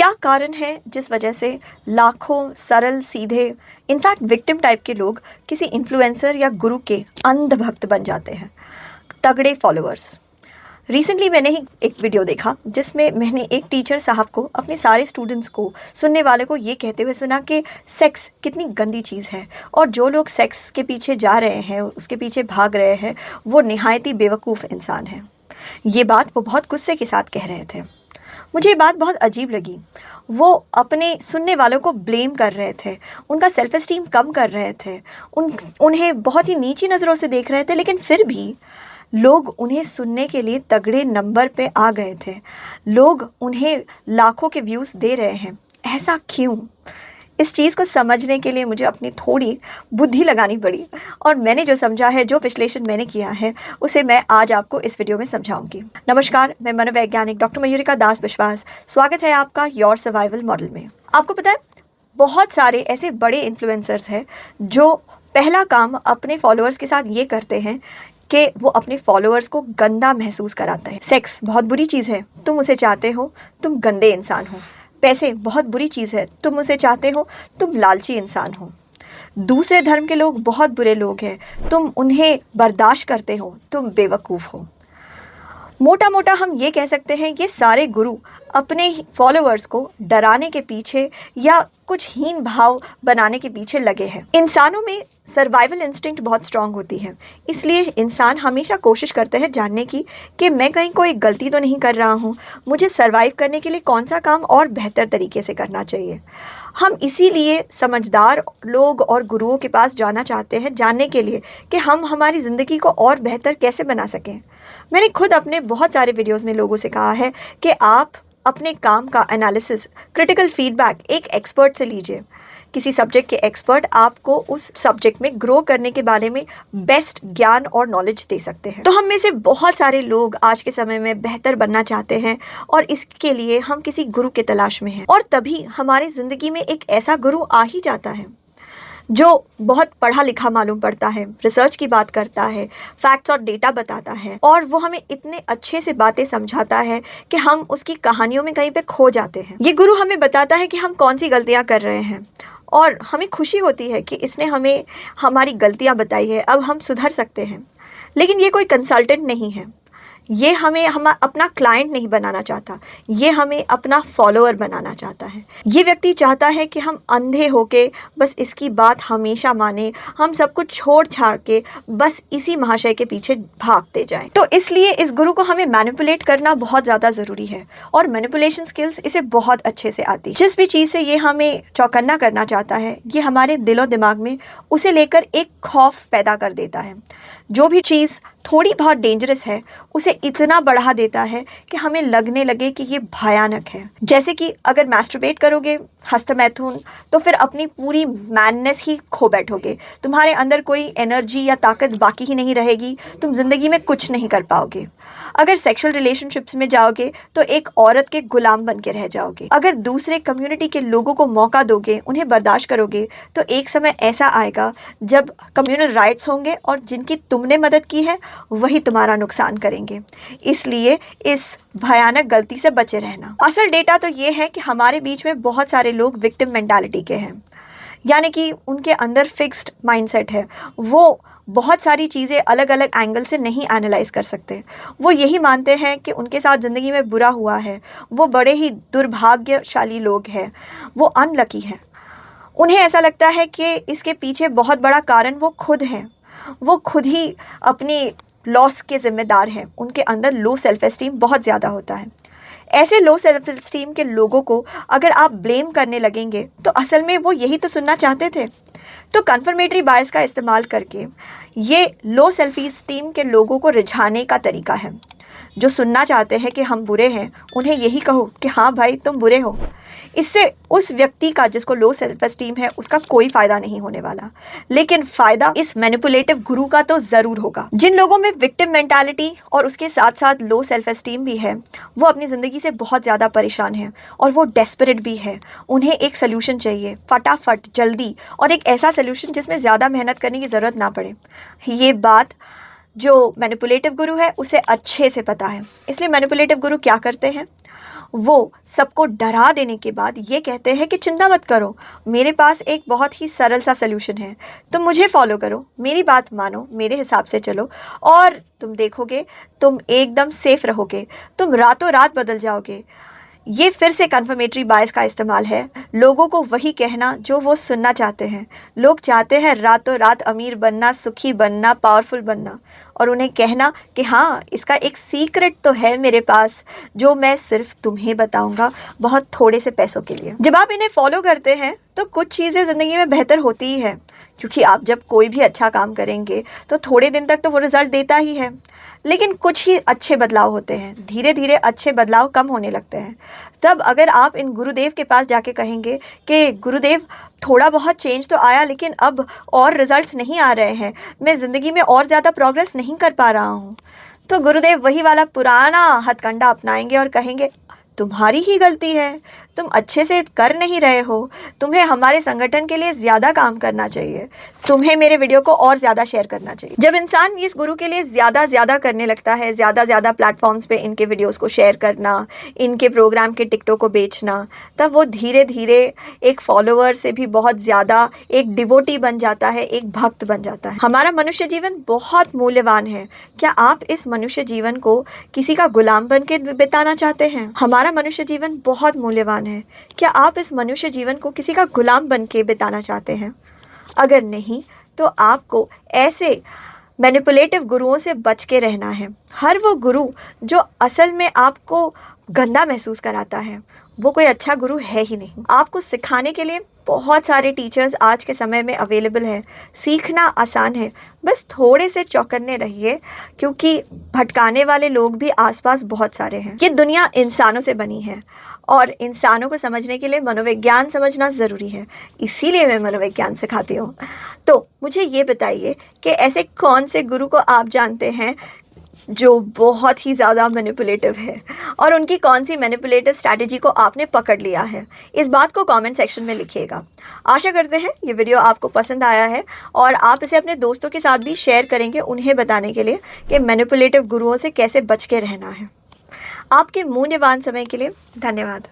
क्या कारण है जिस वजह से लाखों सरल सीधे इनफैक्ट विक्टिम टाइप के लोग किसी इन्फ्लुएंसर या गुरु के अंधभक्त बन जाते हैं? तगड़े फॉलोअर्स। रिसेंटली मैंने ही एक वीडियो देखा जिसमें मैंने एक टीचर साहब को अपने सारे स्टूडेंट्स को, सुनने वाले को ये कहते हुए सुना कि सेक्स कितनी गंदी चीज़ है और जो लोग सेक्स के पीछे जा रहे हैं, उसके पीछे भाग रहे हैं, वो निहायती बेवकूफ़ इंसान हैं। ये बात वो बहुत गुस्से के साथ कह रहे थे। मुझे ये बात बहुत अजीब लगी। वो अपने सुनने वालों को ब्लेम कर रहे थे, उनका सेल्फ एस्टीम कम कर रहे थे, उन्हें बहुत ही नीची नज़रों से देख रहे थे, लेकिन फिर भी लोग उन्हें सुनने के लिए तगड़े नंबर पे आ गए थे। लोग उन्हें लाखों के व्यूज़ दे रहे हैं। ऐसा क्यों? इस चीज़ को समझने के लिए मुझे अपनी थोड़ी बुद्धि लगानी पड़ी और मैंने जो समझा है, जो विश्लेषण मैंने किया है, उसे मैं आज आपको इस वीडियो में समझाऊंगी। नमस्कार, मैं मनोवैज्ञानिक डॉक्टर मयूरिका दास विश्वास। स्वागत है आपका योर सर्वाइवल मॉडल में। आपको पता है, बहुत सारे ऐसे बड़े इन्फ्लुएंसर्स हैं जो पहला काम अपने फॉलोअर्स के साथ ये करते हैं कि वो अपने फॉलोअर्स को गंदा महसूस कराते हैं। सेक्स बहुत बुरी चीज़ है, तुम उसे चाहते हो, तुम गंदे इंसान हो। पैसे बहुत बुरी चीज़ है, तुम उसे चाहते हो, तुम लालची इंसान हो। दूसरे धर्म के लोग बहुत बुरे लोग हैं, तुम उन्हें बर्दाश्त करते हो, तुम बेवकूफ़ हो। मोटा मोटा हम ये कह सकते हैं, ये सारे गुरु अपने फॉलोअर्स को डराने के पीछे या कुछ हीन भाव बनाने के पीछे लगे हैं। इंसानों में सर्वाइवल इंस्टिंक्ट बहुत स्ट्रांग होती है, इसलिए इंसान हमेशा कोशिश करते हैं जानने की कि मैं कहीं कोई गलती तो नहीं कर रहा हूँ, मुझे सर्वाइव करने के लिए कौन सा काम और बेहतर तरीके से करना चाहिए। हम इसीलिए समझदार लोग और गुरुओं के पास जाना चाहते हैं, जानने के लिए कि हम हमारी ज़िंदगी को और बेहतर कैसे बना सकें। मैंने खुद अपने बहुत सारे वीडियोज़ में लोगों से कहा है कि आप अपने काम का एनालिसिस, क्रिटिकल फीडबैक एक एक्सपर्ट से लीजिए। किसी सब्जेक्ट के एक्सपर्ट आपको उस सब्जेक्ट में ग्रो करने के बारे में बेस्ट ज्ञान और नॉलेज दे सकते हैं। तो हम में से बहुत सारे लोग आज के समय में बेहतर बनना चाहते हैं और इसके लिए हम किसी गुरु के तलाश में हैं। और तभी हमारी ज़िंदगी में एक ऐसा गुरु आ ही जाता है जो बहुत पढ़ा लिखा मालूम पड़ता है, रिसर्च की बात करता है, फैक्ट्स और डेटा बताता है और वो हमें इतने अच्छे से बातें समझाता है कि हम उसकी कहानियों में कहीं पे खो जाते हैं। ये गुरु हमें बताता है कि हम कौन सी गलतियां कर रहे हैं और हमें खुशी होती है कि इसने हमें हमारी गलतियां बताई है, अब हम सुधर सकते हैं। लेकिन ये कोई कंसल्टेंट नहीं है, ये हमें अपना क्लाइंट नहीं बनाना चाहता, ये हमें अपना फॉलोअर बनाना चाहता है। ये व्यक्ति चाहता है कि हम अंधे होके बस इसकी बात हमेशा माने, हम सब कुछ छोड़ छाड़ के बस इसी महाशय के पीछे भागते जाएं। तो इसलिए इस गुरु को हमें मैनिपुलेट करना बहुत ज़्यादा ज़रूरी है और मैनिपुलेशन स्किल्स इसे बहुत अच्छे से आती है। जिस भी चीज़ से ये हमें चौकन्ना करना चाहता है, ये हमारे दिलो दिमाग में उसे लेकर एक खौफ पैदा कर देता है। जो भी चीज़ थोड़ी बहुत डेंजरस है उसे इतना बढ़ा देता है कि हमें लगने लगे कि ये भयानक है। जैसे कि अगर मैस्टरबेट करोगे, हस्तमैथुन, तो फिर अपनी पूरी मैननेस ही खो बैठोगे, तुम्हारे अंदर कोई एनर्जी या ताकत बाकी ही नहीं रहेगी, तुम ज़िंदगी में कुछ नहीं कर पाओगे। अगर सेक्सुअल रिलेशनशिप्स में जाओगे तो एक औरत के गुलाम बन के रह जाओगे। अगर दूसरे कम्युनिटी के लोगों को मौका दोगे, उन्हें बर्दाश्त करोगे, तो एक समय ऐसा आएगा जब कम्युनल राइट्स होंगे और जिनकी तुमने मदद की है वही तुम्हारा नुकसान करेंगे। इसलिए इस भयानक गलती से बचे रहना। असल डेटा तो ये है कि हमारे बीच में बहुत सारे लोग विक्टिम मेंटालिटी के हैं, यानी कि उनके अंदर फिक्स्ड माइंडसेट है। वो बहुत सारी चीज़ें अलग अलग एंगल से नहीं एनालाइज कर सकते। वो यही मानते हैं कि उनके साथ ज़िंदगी में बुरा हुआ है, वो बड़े ही दुर्भाग्यशाली लोग हैं, वो अनलकी हैं। उन्हें ऐसा लगता है कि इसके पीछे बहुत बड़ा कारण वो खुद हैं, वो खुद ही अपनी लॉस के ज़िम्मेदार हैं। उनके अंदर लो सेल्फ एस्टीम बहुत ज़्यादा होता है। ऐसे लो सेल्फ एस्टीम के लोगों को अगर आप ब्लेम करने लगेंगे तो असल में वो यही तो सुनना चाहते थे। तो कन्फर्मेटरी बायस का इस्तेमाल करके ये लो सेल्फ एस्टीम के लोगों को रिझाने का तरीका है। जो सुनना चाहते हैं कि हम बुरे हैं, उन्हें यही कहो कि हाँ भाई तुम बुरे हो। इससे उस व्यक्ति का जिसको लो सेल्फ एस्टीम है उसका कोई फ़ायदा नहीं होने वाला, लेकिन फ़ायदा इस मैनिपुलेटिव गुरु का तो ज़रूर होगा। जिन लोगों में विक्टिम मेंटालिटी और उसके साथ साथ लो सेल्फ एस्टीम भी है, वो अपनी ज़िंदगी से बहुत ज़्यादा परेशान हैं और वो डेस्परेट भी है। उन्हें एक सल्यूशन चाहिए, फटाफट, जल्दी, और एक ऐसा सल्यूशन जिसमें ज़्यादा मेहनत करने की ज़रूरत ना पड़े। ये बात जो मैनिपुलेटिव गुरु है उसे अच्छे से पता है। इसलिए मैनिपुलेटिव गुरु क्या करते हैं, वो सबको डरा देने के बाद ये कहते हैं कि चिंता मत करो, मेरे पास एक बहुत ही सरल सा सल्यूशन है, तुम मुझे फॉलो करो, मेरी बात मानो, मेरे हिसाब से चलो और तुम देखोगे तुम एकदम सेफ रहोगे, तुम रातों रात बदल जाओगे। ये फिर से कन्फर्मेटरी बायस का इस्तेमाल है, लोगों को वही कहना जो वो सुनना चाहते हैं। लोग चाहते हैं रातों रात अमीर बनना, सुखी बनना, पावरफुल बनना, और उन्हें कहना कि हाँ, इसका एक सीक्रेट तो है मेरे पास जो मैं सिर्फ तुम्हें बताऊंगा बहुत थोड़े से पैसों के लिए। जब आप इन्हें फॉलो करते हैं तो कुछ चीज़ें ज़िंदगी में बेहतर होती ही है, क्योंकि आप जब कोई भी अच्छा काम करेंगे तो थोड़े दिन तक तो वो रिज़ल्ट देता ही है, लेकिन कुछ ही अच्छे बदलाव होते हैं, धीरे धीरे अच्छे बदलाव कम होने लगते हैं। तब अगर आप इन गुरुदेव के पास जाके कहेंगे कि गुरुदेव थोड़ा बहुत चेंज तो आया, लेकिन अब और रिजल्ट्स नहीं आ रहे हैं, मैं ज़िंदगी में और ज़्यादा प्रोग्रेस नहीं कर पा रहा हूँ, तो गुरुदेव वही वाला पुराना हथकंडा अपनाएंगे और कहेंगे तुम्हारी ही गलती है, तुम अच्छे से कर नहीं रहे हो, तुम्हें हमारे संगठन के लिए ज़्यादा काम करना चाहिए, तुम्हें मेरे वीडियो को और ज़्यादा शेयर करना चाहिए। जब इंसान इस गुरु के लिए ज़्यादा करने लगता है, ज़्यादा प्लेटफॉर्म्स पे इनके वीडियोस को शेयर करना, इनके प्रोग्राम के टिकटों को बेचना, तब वो धीरे धीरे एक फॉलोअर से भी बहुत ज़्यादा एक डिवोटी बन जाता है, एक भक्त बन जाता है। हमारा मनुष्य जीवन बहुत मूल्यवान है, क्या आप इस मनुष्य जीवन को किसी का गुलाम बन के बिताना चाहते हैं? हमारा मनुष्य जीवन बहुत मूल्यवान है, क्या आप इस मनुष्य जीवन को किसी का गुलाम बन के बिताना चाहते हैं? अगर नहीं तो आपको ऐसे मैनिपुलेटिव गुरुओं से बच के रहना है। हर वो गुरु जो असल में आपको गंदा महसूस कराता है वो कोई अच्छा गुरु है ही नहीं। आपको सिखाने के लिए बहुत सारे टीचर्स आज के समय में अवेलेबल हैं, सीखना आसान है, बस थोड़े से चौकन्ने रहिए, क्योंकि भटकाने वाले लोग भी आसपास बहुत सारे हैं। ये दुनिया इंसानों से बनी है और इंसानों को समझने के लिए मनोविज्ञान समझना ज़रूरी है, इसीलिए मैं मनोविज्ञान सिखाती हूँ। तो मुझे ये बताइए कि ऐसे कौन से गुरु को आप जानते हैं जो बहुत ही ज़्यादा मैनिपुलेटिव है, और उनकी कौन सी मैनिपुलेटिव स्ट्रैटेजी को आपने पकड़ लिया है? इस बात को कमेंट सेक्शन में लिखिएगा। आशा करते हैं ये वीडियो आपको पसंद आया है और आप इसे अपने दोस्तों के साथ भी शेयर करेंगे, उन्हें बताने के लिए कि मैनिपुलेटिव गुरुओं से कैसे बच के रहना है। आपके मूल्यवान समय के लिए धन्यवाद।